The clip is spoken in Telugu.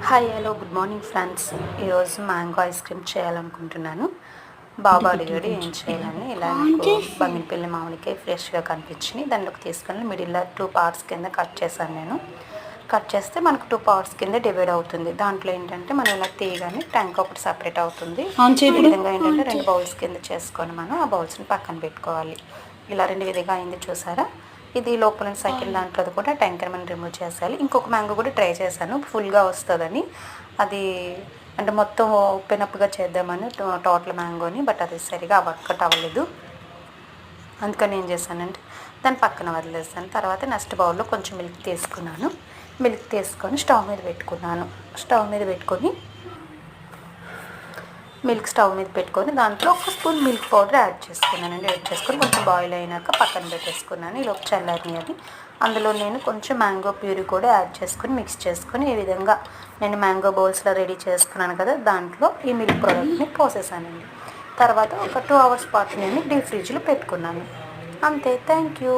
Hi hello good morning friends. ఈరోజు మ్యాంగో ఐస్ క్రీమ్ చేయాలనుకుంటున్నాను. బాబా అడిగాడు ఏం చేయాలని. ఇలా నాకు బంగినపల్లి మామిడికాయ ఫ్రెష్గా కనిపించింది, దాంట్లోకి తీసుకొని మిడిల్లో 2 పార్ట్స్ కింద కట్ చేశాను. నేను కట్ చేస్తే మనకు 2 పార్ట్స్ కింద డివైడ్ అవుతుంది. దాంట్లో ఏంటంటే మనం ఇలా తీయగానే ట్యాంక్ ఒకటి సపరేట్ అవుతుంది. ఈ విధంగా ఏంటంటే 2 బౌల్స్ కింద చేసుకొని మనం ఆ బౌల్స్ని పక్కన పెట్టుకోవాలి. ఇలా 2 విధిగా అయింది చూసారా. ఇది లోపల సెకండ్ దాంట్లో కూడా ట్యాంకర్ మనం రిమూవ్ చేసేయాలి. ఇంకొక మ్యాంగో కూడా ట్రై చేశాను ఫుల్గా వస్తుందని. అది అంటే మొత్తం ఓపెన్ అప్గా చేద్దామని టోటల్ మ్యాంగోని, బట్ అది సరిగా వర్కౌట్ అవ్వలేదు. అందుకని ఏం చేశానంటే దాన్ని పక్కన వదిలేస్తాను. తర్వాత నెక్స్ట్ బౌల్లో కొంచెం మిల్క్ తీసుకున్నాను. మిల్క్ తీసుకొని స్టవ్ మీద పెట్టుకున్నాను. స్టవ్ మీద పెట్టుకొని దాంట్లో ఒక స్పూన్ మిల్క్ పౌడర్ యాడ్ చేసుకున్నానండి. యాడ్ చేసుకొని కొంచెం బాయిల్ అయినాక పక్కన పెట్టేసుకున్నాను. ఈలోపు చల్లారిని అది. అందులో నేను కొంచెం మ్యాంగో ప్యూరీ కూడా యాడ్ చేసుకొని మిక్స్ చేసుకొని ఈ విధంగా నేను మ్యాంగో బౌల్స్లో రెడీ చేసుకున్నాను కదా, దాంట్లో ఈ మిల్క్ ప్రోడక్ట్ని పోసేసానండి. తర్వాత ఒక 2 అవర్స్ పాటు నేను డీప్ ఫ్రిడ్జ్లో పెట్టుకున్నాను. అంతే. Thank you.